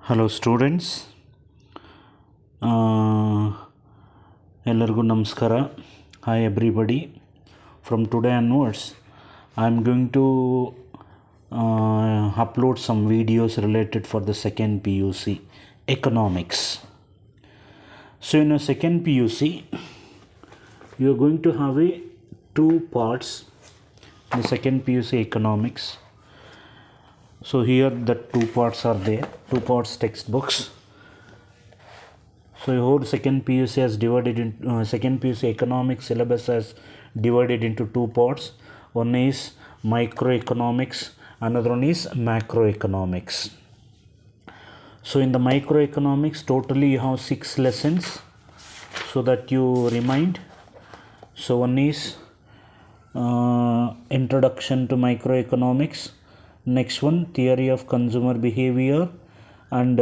Hello students, ಎಲ್ಲರಿಗೂ ನಮಸ್ಕಾರ. Hi everybody. From today onwards I am going to upload some videos related for the second PUC economics. So in a second PUC you are going to have two parts in the second PUC economics. So here the two parts are there, two parts textbooks. So your whole second PUC has divided in second PUC economics syllabus has divided into two parts. One is microeconomics, another one is macroeconomics. So in the microeconomics totally you have 6 lessons, so that you remind. So one is introduction to microeconomics. Next one, theory of consumer behavior and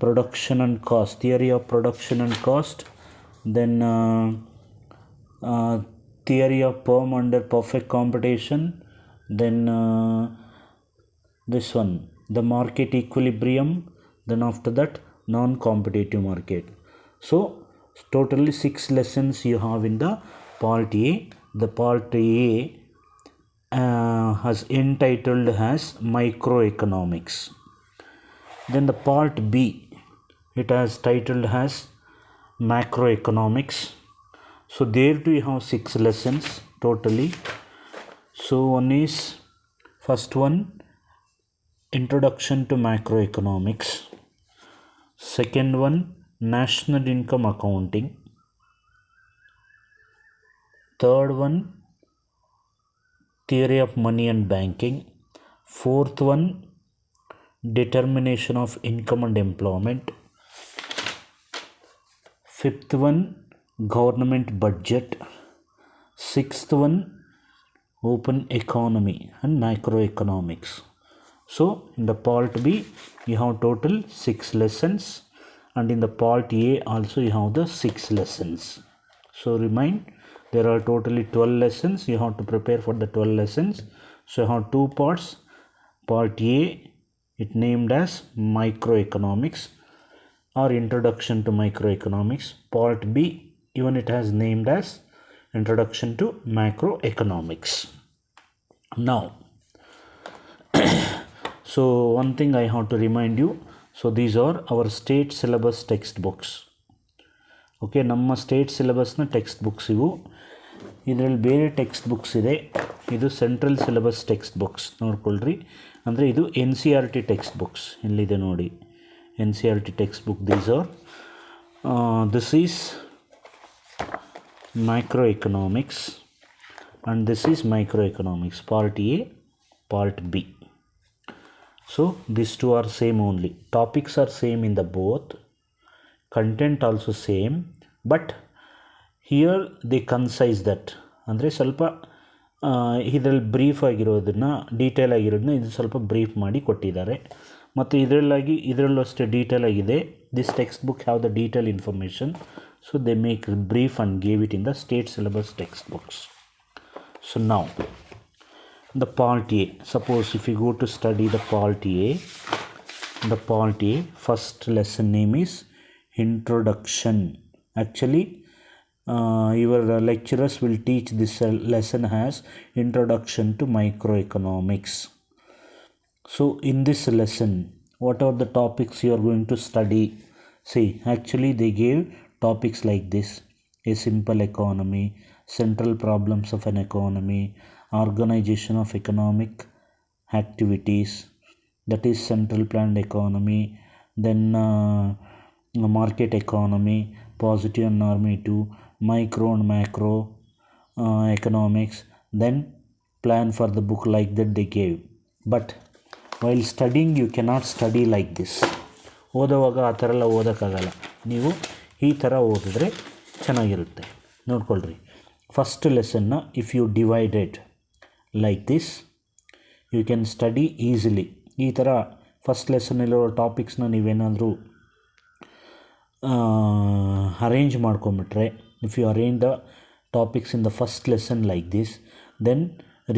production and cost, theory of production and cost. Then theory of perm under perfect competition. Then this one, the market equilibrium. Then after that, non-competitive market. So totally 6 lessons you have in the part A. The part A has entitled as microeconomics. Then the part B, it has titled as macroeconomics. So there too you have 6 lessons totally. So one is, first one, introduction to macroeconomics. Second one, national income accounting. Third one, theory of money and banking. Fourth one, determination of income and employment. Fifth one, government budget. Sixth one, open economy and macroeconomics. So in the part B you have total 6 lessons, and in the part A also you have the 6 lessons. So remind, there are totally 12 lessons. You have to prepare for the 12 lessons. So you have two parts. Part A, it named as microeconomics or introduction to microeconomics. Part B, even it has named as introduction to macroeconomics. Now so one thing I have to remind you, so these are our state syllabus textbooks. Okay, ನಮ್ಮ state ಸಿಲೆಬಸ್ನ text books ಇವು. ಇದರಲ್ಲಿ ಬೇರೆ text books ಇದೆ. ಇದು central syllabus text books ನೋಡ್ಕೊಳ್ರಿ. ಅಂದರೆ ಇದು NCERT text books. ಇಲ್ಲಿದೆ ನೋಡಿ, NCERT text book. These are this is micro economics and this is micro economics, part A, part B. So these two are same only. Topics are same in the both. Content also same, but here they concise that. ಅಂದರೆ ಸ್ವಲ್ಪ ಇದರಲ್ಲಿ brief ಆಗಿರೋದನ್ನು, detail ಆಗಿರೋದನ್ನ ಇದು ಸ್ವಲ್ಪ brief ಮಾಡಿ ಕೊಟ್ಟಿದ್ದಾರೆ. ಮತ್ತು ಇದರಲ್ಲೂ ಅಷ್ಟೇ ಡೀಟೇಲ್ ಆಗಿದೆ. This text book have the detail information, so they make brief and gave it in the state syllabus text books. So now the part A, suppose if you go to study the part A, first lesson name is introduction. Actually your lecturers will teach this lesson as introduction to microeconomics. So in this lesson, what are the topics you are going to study? See, actually they gave topics like this: a simple economy, central problems of an economy, organization of economic activities, that is central planned economy, then market economy, positive and normative, micro and macro economics, then plan for the book, like that they gave. But while studying you cannot study like this. ಓದುವಾಗ ಆ ಥರ ಎಲ್ಲ ಓದೋಕ್ಕಾಗಲ್ಲ. ನೀವು ಈ ಥರ ಓದಿದ್ರೆ ಚೆನ್ನಾಗಿರುತ್ತೆ. ನೋಡ್ಕೊಳ್ರಿ, ಫಸ್ಟ್ ಲೆಸನ್ನ if you divided like this, you can study easily. ಈ ಥರ ಫಸ್ಟ್ ಲೆಸನ್ನಲ್ಲಿರೋ ಟಾಪಿಕ್ಸ್ನ ನೀವೇನಾದರೂ ಅರೇಂಜ್ ಮಾಡ್ಕೊಂಬಿಟ್ರೆ, if you arrange the topics in the first lesson like this, then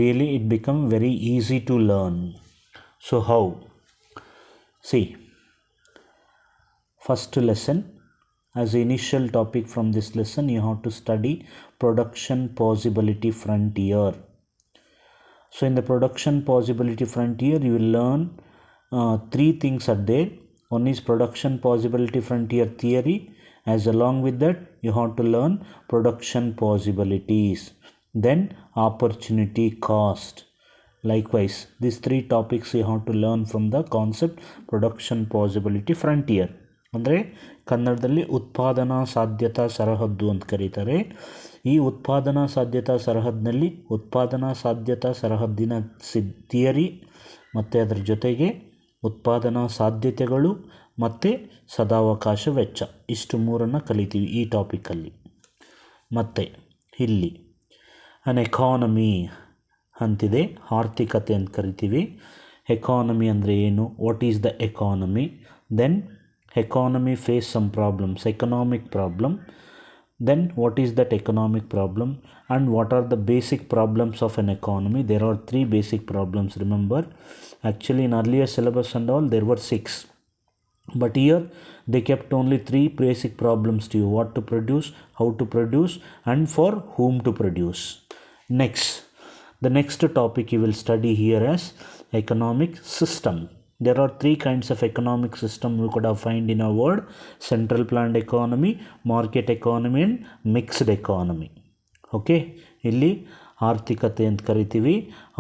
really it become very easy to learn. So how? See, First lesson, as initial topic from this lesson, you have to study production possibility frontier. So in the production possibility frontier, you will learn three things are there. One is production possibility frontier theory. As along with that, you have to learn production possibilities, then opportunity cost. Likewise, these three topics you have to learn from the concept production possibility frontier. ಅಂದರೆ ಕನ್ನಡದಲ್ಲಿ ಉತ್ಪಾದನಾ ಸಾಧ್ಯತಾ ಸರಹದ್ದು ಅಂತ ಕರೀತಾರೆ. ಈ ಉತ್ಪಾದನಾ ಸಾಧ್ಯತಾ ಸರಹದ್ದಿನಲ್ಲಿ ಉತ್ಪಾದನಾ ಸಾಧ್ಯತಾ ಸರಹದ್ದಿನ theory ಮತ್ತು ಅದರ ಜೊತೆಗೆ ಉತ್ಪಾದನಾ ಸಾಧ್ಯತೆಗಳು ಮತ್ತು ಸದಾವಕಾಶ ವೆಚ್ಚ, ಇಷ್ಟು ಮೂರನ್ನು ಕಲಿತೀವಿ ಈ ಟಾಪಿಕಲ್ಲಿ. ಮತ್ತು ಇಲ್ಲಿ ಅನ್ ಎಕಾನಮಿ ಅಂತಿದೆ, ಆರ್ಥಿಕತೆ ಅಂತ ಕರಿತೀವಿ. ಎಕಾನಮಿ ಅಂದರೆ ಏನು, what is the economy, then economy face some problems, economic problem, then what is that economic problem and what are the basic problems of an economy. There are three basic problems, remember. Actually in earlier syllabus and all there were 6, but here they kept only 3 basic problems to you: what to produce, how to produce, and for whom to produce. Next, the next topic you will study here as economic system. There are 3 kinds of economic system we could have find in our word: central planned economy, market economy, and mixed economy. Okay, ಇಲ್ಲಿ ಆರ್ಥಿಕತೆ ಅಂತ ಕರಿತೀವಿ.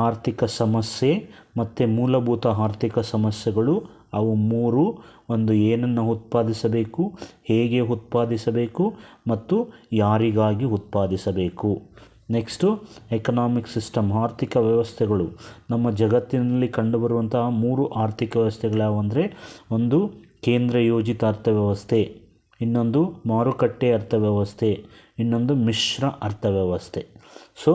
ಆರ್ಥಿಕ ಸಮಸ್ಯೆ ಮತ್ತು ಮೂಲಭೂತ ಆರ್ಥಿಕ ಸಮಸ್ಯೆಗಳು ಅವು 3. ಒಂದು, ಏನನ್ನು ಉತ್ಪಾದಿಸಬೇಕು, ಹೇಗೆ ಉತ್ಪಾದಿಸಬೇಕು, ಮತ್ತು ಯಾರಿಗಾಗಿ ಉತ್ಪಾದಿಸಬೇಕು. ನೆಕ್ಸ್ಟು ಎಕನಾಮಿಕ್ ಸಿಸ್ಟಮ್, ಆರ್ಥಿಕ ವ್ಯವಸ್ಥೆಗಳು. ನಮ್ಮ ಜಗತ್ತಿನಲ್ಲಿ ಕಂಡುಬರುವಂತಹ 3 ಆರ್ಥಿಕ ವ್ಯವಸ್ಥೆಗಳು ಅಂದರೆ, ಒಂದು ಕೇಂದ್ರ ಯೋಜಿತ ಅರ್ಥವ್ಯವಸ್ಥೆ, ಇನ್ನೊಂದು ಮಾರುಕಟ್ಟೆ ಅರ್ಥವ್ಯವಸ್ಥೆ, ಇನ್ನೊಂದು ಮಿಶ್ರ ಅರ್ಥವ್ಯವಸ್ಥೆ. So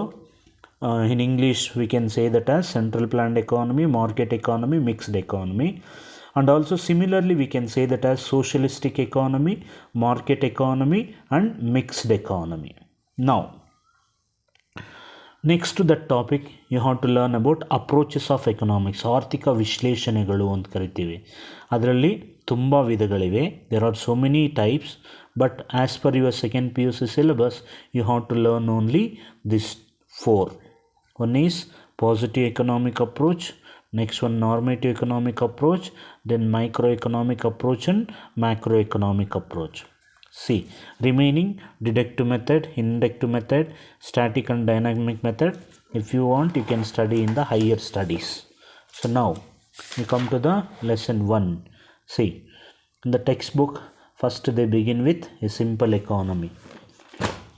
in English we can say that as central planned economy, market economy, mixed economy. And also similarly we can say that as socialistic economy, market economy, and mixed economy. Now next to that topic you have to learn about approaches of economics. ಆರ್ಥಿಕ ವಿಶ್ಲೇಷಣೆಗಳು ಅಂತ ಕರಿತೀವಿ. ಅದರಲ್ಲಿ ತುಂಬ ವಿಧಗಳಿವೆ. There are so many types, but as per your second PUC syllabus you have to learn only these 4. One is positive economic approach, next one normative economic approach, then microeconomic approach and macroeconomic approach. See, remaining deductive method, inductive method, static and dynamic method, if you want you can study in the higher studies. So now we come to the lesson 1. See, in the textbook first they begin with a simple economy.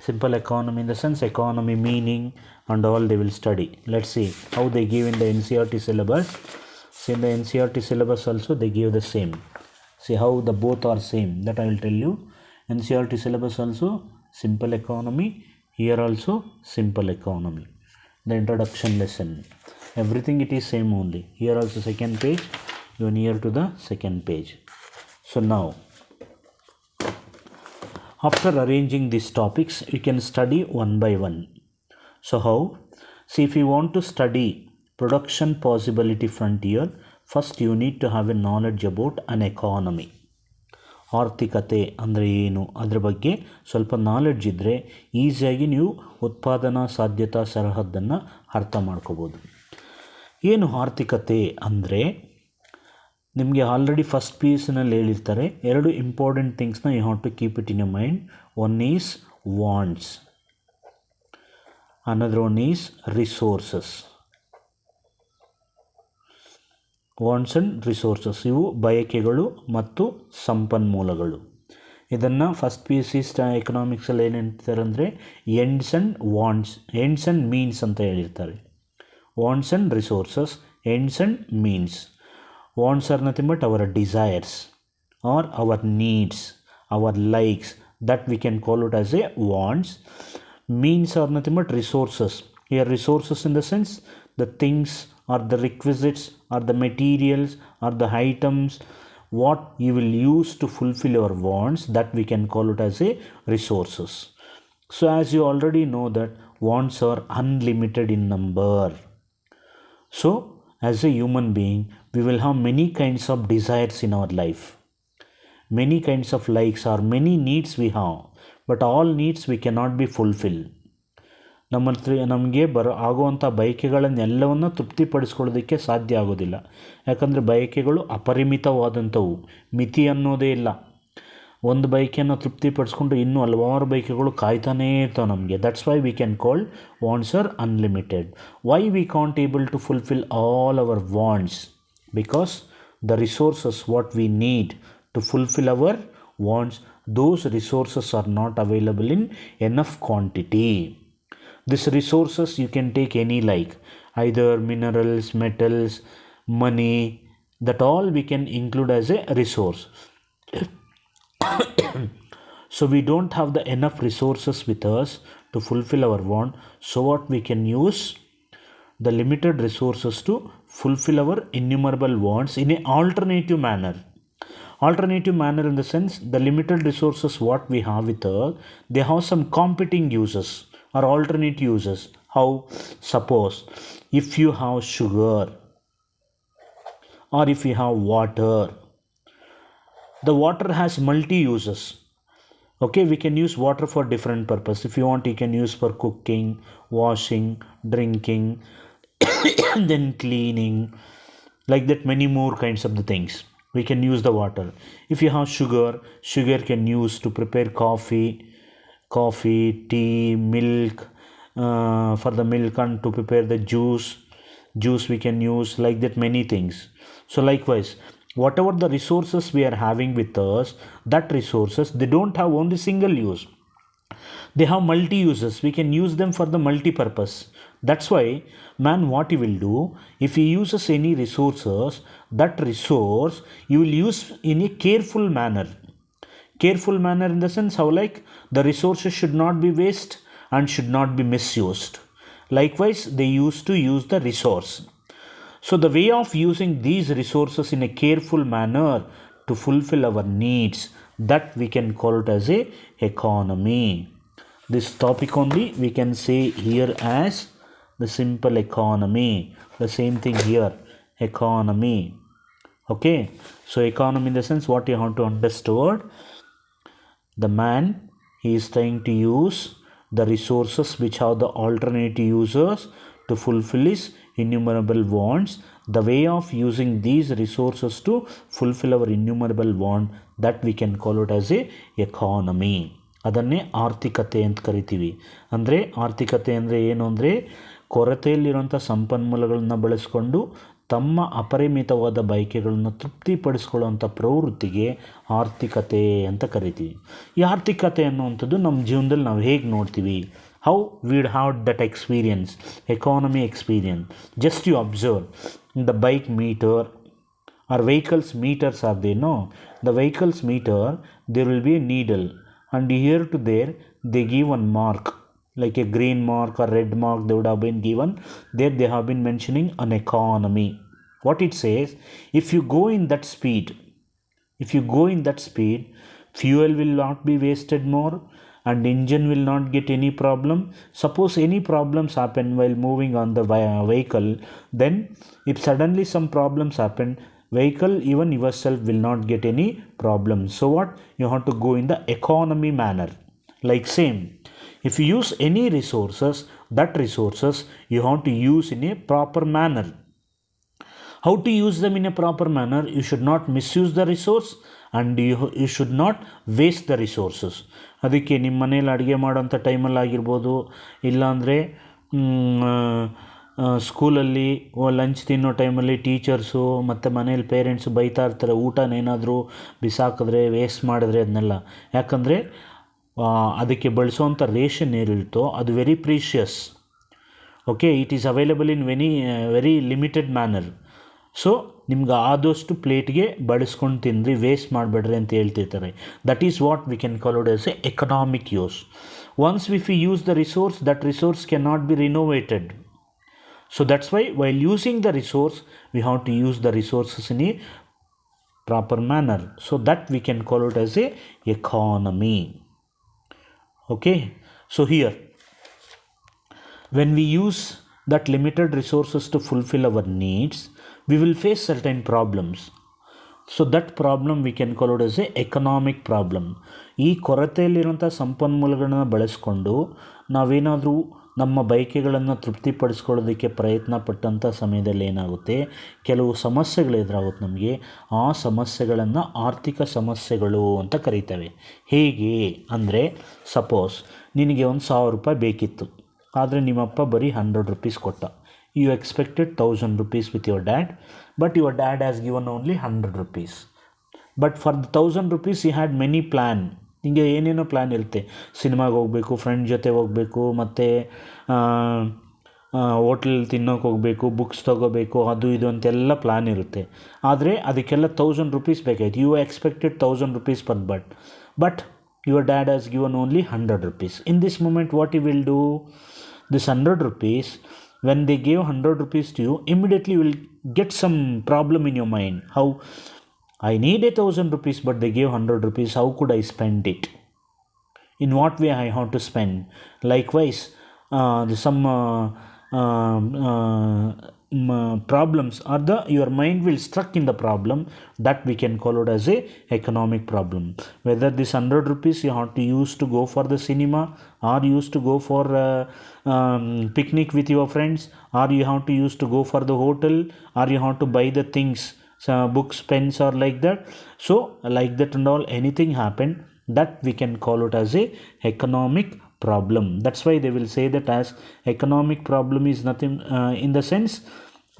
Simple economy in the sense economy meaning and all they will study. Let's see how they give in the NCERT syllabus. See, in the NCERT syllabus also they give the same. See how the both are same, that I will tell you. NCERT syllabus also simple economy, here also simple economy. The introduction lesson, everything it is same only. Here also second page, you are near to the second page. So now after arranging these topics you can study one by one. So how? See, if you want to study production possibility frontier, first you need to have a knowledge about an economy. ಆರ್ಥಿಕತೆ ಅಂದರೆ ಏನು ಅದರ ಬಗ್ಗೆ ಸ್ವಲ್ಪ knowledge ಇದ್ದರೆ ಈಸಿಯಾಗಿ ನೀವು ಉತ್ಪಾದನಾ ಸಾಧ್ಯತಾ ಸರಹದ್ದನ್ನು ಅರ್ಥ ಮಾಡ್ಕೋಬೋದು. ಏನು ಆರ್ಥಿಕತೆ ಅಂದರೆ, ನಿಮಗೆ ಆಲ್ರೆಡಿ ಫಸ್ಟ್ PUCನಲ್ಲಿ ಹೇಳಿರ್ತಾರೆ 2 ಇಂಪಾರ್ಟೆಂಟ್ ಥಿಂಗ್ಸ್ನ you have to keep it in your mind. One is wants, another one is resources. Wants and resources, ಇವು ಬಯಕೆಗಳು ಮತ್ತು ಸಂಪನ್ಮೂಲಗಳು. ಇದನ್ನು ಫಸ್ಟ್ PUC ಎಕನಾಮಿಕ್ಸಲ್ಲಿ ಏನು ಹೇಳ್ತಾರೆ ಅಂದರೆ ends and wants, ends and means ಅಂತ ಹೇಳಿರ್ತಾರೆ. Wants and resources, ends and means. Wants are nothing but our desires are our needs, our likes, that we can call it as a wants. Means are nothing but resources. Here resources in the sense the things or the requisites or the materials or the items what you will use to fulfill your wants, that we can call it as a resources. So as you already know that wants are unlimited in number. So as a human being we will have many kinds of desires in our life. many kinds of likes or many needs we have, but all needs we cannot be fulfilled. ನಮಗೆ ಆಗುವಂಥ ಬಯಕೆಗಳನ್ನೆಲ್ಲವನ್ನು ತೃಪ್ತಿಪಡಿಸ್ಕೊಳ್ಳೋದಕ್ಕೆ ಸಾಧ್ಯ ಆಗೋದಿಲ್ಲ. ಯಾಕಂದರೆ ಬಯಕೆಗಳು ಅಪರಿಮಿತವಾದಂಥವು, ಮಿತಿ ಅನ್ನೋದೇ ಇಲ್ಲ. ಒಂದು ಬಯಕೆಯನ್ನು ತೃಪ್ತಿಪಡಿಸ್ಕೊಂಡು ಇನ್ನೂ ಹಲವಾರು ಬಯಕೆಗಳು ಕಾಯ್ತಾನೇ ಇರ್ತಾವೆ ನಮಗೆ. That's why we can call wants are unlimited. Why we can't able to fulfil all our wants? Because the resources what we need to fulfill our wants, those resources are not available in enough quantity. These resources you can take any, like either minerals, metals, money, that all we can include as a resource. So we don't have the enough resources with us to fulfill our want, so what we can use the limited resources to fulfill our innumerable wants in an alternative manner. Alternative manner in the sense, the limited resources what we have with us, they have some competing uses or alternate uses. How? Suppose if you have sugar or if you have water, the water has multi uses. Okay, we can use water for different purpose. If you want, you can use for cooking, washing, drinking, then cleaning, like that many more kinds of the things we can use the water. If you have sugar can use to prepare coffee, tea, milk, for the milk, and to prepare the juice we can use, like that many things. So likewise, whatever the resources we are having with us, that resources, they don't have only single use, they have multi uses. We can use them for the multi purpose. That's why man, what he will do, if he uses any resources, that resource you will use in a careful manner. Careful manner in the sense, how? Like the resources should not be waste and should not be misused. Likewise, they used to use the resource. So the way of using these resources in a careful manner to fulfill our needs, that we can call it as a economy. This topic only we can say here as the simple economy. The same thing here, economy. Okay, so economy in the sense, what you have to understand, the man, he is trying to use the resources which have the alternative users to fulfill his innumerable wants. The way of using these resources to fulfill our innumerable want, that we can call it as a economy. ಅದನ್ನೇ ಆರ್ಥಿಕತೆ ಅಂತ ಕರಿತೀವಿ. ಅಂದರೆ ಆರ್ಥಿಕತೆ ಅಂದರೆ ಏನು ಅಂದರೆ, ಕೊರತೆಯಲ್ಲಿರುವಂಥ ಸಂಪನ್ಮೂಲಗಳನ್ನು ಬಳಸಿಕೊಂಡು ತಮ್ಮ ಅಪರಿಮಿತವಾದ ಬಯಕೆಗಳನ್ನು ತೃಪ್ತಿಪಡಿಸ್ಕೊಳ್ಳುವಂಥ ಪ್ರವೃತ್ತಿಗೆ ಆರ್ಥಿಕತೆ ಅಂತ ಕರಿತೀವಿ. ಈ ಆರ್ಥಿಕತೆ ಅನ್ನುವಂಥದ್ದು ನಮ್ಮ ಜೀವನದಲ್ಲಿ ನಾವು ಹೇಗೆ ನೋಡ್ತೀವಿ, how we'd have that experience, economy experience. Just you observe the bike meter or vehicles meters are there, no? The vehicles meter, there will be a needle, and here to there they give one mark, like a green mark or red mark they would have been given. There they have been mentioning an economy. What it says, if you go in that speed, fuel will not be wasted more, and engine will not get any problem. Suppose any problems happen while moving on the vehicle, then if suddenly some problems happen, vehicle, even yourself, will not get any problem. So what? You have to go in the economy manner. Like same, if you use any resources, that resources you have to use in a proper manner. How to use them in a proper manner? You should not misuse the resource, and you should not waste the resources. ಅದಕ್ಕೆ ನಿಮ್ಮ ಮನೇಲಿ ಅಡುಗೆ ಮಾಡೋಂಥ ಟೈಮಲ್ಲಿ ಆಗಿರ್ಬೋದು, ಇಲ್ಲಾಂದರೆ ಸ್ಕೂಲಲ್ಲಿ lunch ತಿನ್ನೋ ಟೈಮಲ್ಲಿ ಟೀಚರ್ಸು ಮತ್ತು ಮನೇಲಿ ಪೇರೆಂಟ್ಸು ಬೈತಾ ಇರ್ತಾರೆ, ಊಟನೇನಾದರೂ ಬಿಸಾಕಿದ್ರೆ, ವೇಸ್ಟ್ ಮಾಡಿದ್ರೆ ಅದನ್ನೆಲ್ಲ. ಯಾಕಂದರೆ ಅದಕ್ಕೆ ಬಳಸೋವಂಥ ರೇಷನ್ ಏನಿರುತ್ತೋ ಅದು very precious. Okay, it is available in very limited manner. So ನಿಮ್ಗೆ ಆದಷ್ಟು ಪ್ಲೇಟ್ಗೆ ಬಳಸ್ಕೊಂಡು ತಿನ್ನಿರಿ, ವೇಸ್ಟ್ ಮಾಡಬೇಡ್ರಿ ಅಂತ ಹೇಳ್ತಿರ್ತಾರೆ. That is what we can call it as a economic use. Once if you use the resource, that resource can not be renovated. So that's why while using the resource, we have to use the resources in a proper manner. So that we can call it as a economy. Okay. So here, when we use that limited resources to fulfill our needs, we will face certain problems. So that problem V can call it as a economic problem. ಈ ಕೊರತೆಯಲ್ಲಿರುವಂಥ ಸಂಪನ್ಮೂಲಗಳನ್ನು ಬಳಸ್ಕೊಂಡು ನಾವೇನಾದರೂ ನಮ್ಮ ಬಯಕೆಗಳನ್ನು ತೃಪ್ತಿಪಡಿಸ್ಕೊಳ್ಳೋದಕ್ಕೆ ಪ್ರಯತ್ನ ಪಟ್ಟಂಥ ಸಮಯದಲ್ಲಿ ಏನಾಗುತ್ತೆ, ಕೆಲವು ಸಮಸ್ಯೆಗಳು ಎದುರಾಗುತ್ತೆ ನಮಗೆ. ಆ ಸಮಸ್ಯೆಗಳನ್ನು ಆರ್ಥಿಕ ಸಮಸ್ಯೆಗಳು ಅಂತ ಕರೀತೇವೆ. ಹೇಗೆ ಅಂದರೆ, ಸಪೋಸ್ ನಿನಗೆ ಒಂದು 1000 ರೂಪಾಯಿ ಬೇಕಿತ್ತು, ಆದರೆ ನಿಮ್ಮಪ್ಪ ಬರೀ 100 ರೂಪೀಸ್ ಕೊಟ್ಟ. You expected 1000 rupees with your dad, but your dad has given only 100 rupees. But for the 1000 rupees he had many plan. ಹಿಂಗೆ ಏನೇನೋ ಪ್ಲ್ಯಾನ್ ಇರುತ್ತೆ. ಸಿನಿಮಾಗೆ ಹೋಗಬೇಕು, ಫ್ರೆಂಡ್ ಜೊತೆ ಹೋಗಬೇಕು, ಮತ್ತು ಹೋಟ್ಲಲ್ಲಿ ತಿನ್ನೋಕೆ ಹೋಗಬೇಕು, ಬುಕ್ಸ್ ತೊಗೋಬೇಕು, ಅದು ಇದು ಅಂತೆಲ್ಲ ಪ್ಲ್ಯಾನ್ ಇರುತ್ತೆ. ಆದರೆ ಅದಕ್ಕೆಲ್ಲ 1000 ರೂಪೀಸ್ ಬೇಕಾಯ್ತು. You expected 1000 rupees per but your dad has given only 100 rupees. In this moment what he will do? This 100 rupees, when they gave 100 rupees to you, immediately you will get some problem in your mind. How? I need 1000 rupees, but they gave 100 rupees. How could I spend it? In what way I have to spend? Likewise, problems are your mind will stuck in the problem, that we can call it as a economic problem. Whether this 100 rupees you have to use to go for the cinema, or used to go for picnic with your friends, or you have to use to go for the hotel, or you have to buy the things, books, pens, or like that. So like that and all, anything happen, that we can call it as a economic problem. That's why they will say that as economic problem is nothing, in the sense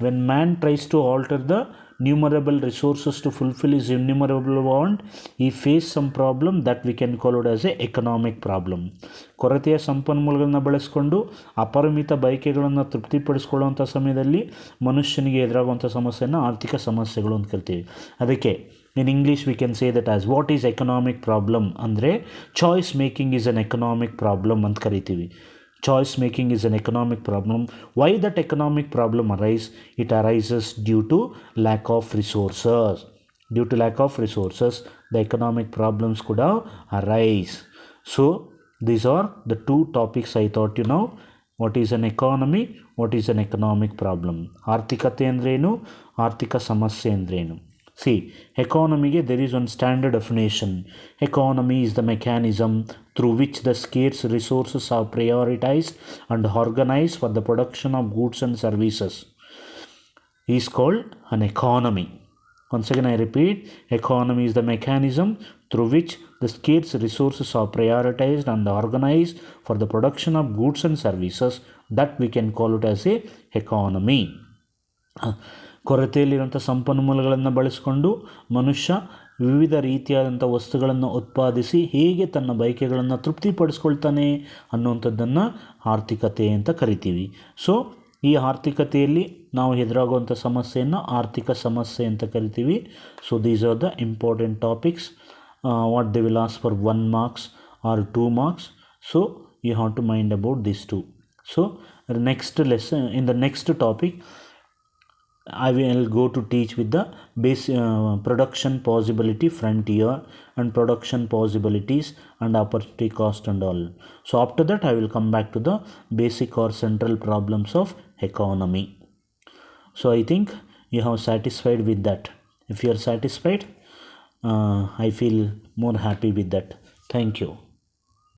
when man tries to alter the numerable resources to fulfill his innumerable want, he face some problem, that we can call it as a economic problem. ಕೊರತೆಯ ಸಂಪನ್ಮೂಲಗಳನ್ನು ಬಳಸಿಕೊಂಡು ಅಪರಿಮಿತ ಬಯಕೆಗಳನ್ನು ತೃಪ್ತಿಪಡಿಸ್ಕೊಳ್ಳುವಂಥ ಸಮಯದಲ್ಲಿ ಮನುಷ್ಯನಿಗೆ ಎದುರಾಗುವಂಥ ಸಮಸ್ಯೆಯನ್ನು ಆರ್ಥಿಕ ಸಮಸ್ಯೆಗಳು ಅಂತ ಕರಿತೀವಿ. ಅದಕ್ಕೆ in English we can say that as what is economic problem ಅಂದರೆ choice making is an economic problem ಅಂತ ಕರಿತೀವಿ. Choice making is an economic problem. Why that economic problem arise? It arises due to lack of resources. Due to lack of resources, the economic problems could have arise. So these are the two topics I thought you know. What is an economy? What is an economic problem? ಆರ್ಥಿಕತೆ ಅಂದ್ರೇನು, ಆರ್ಥಿಕ ಸಮಸ್ಯೆ ಅಂದ್ರೇನು? See, economy, there is one standard definition. Economy is the mechanism through which the scarce resources are prioritized and organized for the production of goods and services. Is called an economy. Once again I repeat, economy is the mechanism through which the scarce resources are prioritized and organized for the production of goods and services. That we can call it as a economy. ಕೊರತೆಯಲ್ಲಿರುವಂಥ ಸಂಪನ್ಮೂಲಗಳನ್ನು ಬಳಸಿಕೊಂಡು ಮನುಷ್ಯ ವಿವಿಧ ರೀತಿಯಾದಂಥ ವಸ್ತುಗಳನ್ನು ಉತ್ಪಾದಿಸಿ ಹೇಗೆ ತನ್ನ ಬಯಕೆಗಳನ್ನು ತೃಪ್ತಿಪಡಿಸ್ಕೊಳ್ತಾನೆ ಅನ್ನುವಂಥದ್ದನ್ನು ಆರ್ಥಿಕತೆ ಅಂತ ಕರಿತೀವಿ. ಸೊ ಈ ಆರ್ಥಿಕತೆಯಲ್ಲಿ ನಾವು ಎದುರಾಗುವಂಥ ಸಮಸ್ಯೆಯನ್ನು ಆರ್ಥಿಕ ಸಮಸ್ಯೆ ಅಂತ ಕರಿತೀವಿ. So these are the important topics. What they will ask for 1 marks or 2 marks. So you have to mind about these two. So next lesson, in the next topic, I will go to teach with the production possibility frontier and production possibilities and opportunity cost and all. So after that I will come back to the basic or central problems of economy. So I think you have satisfied with that. If you are satisfied, I feel more happy with that. Thank you.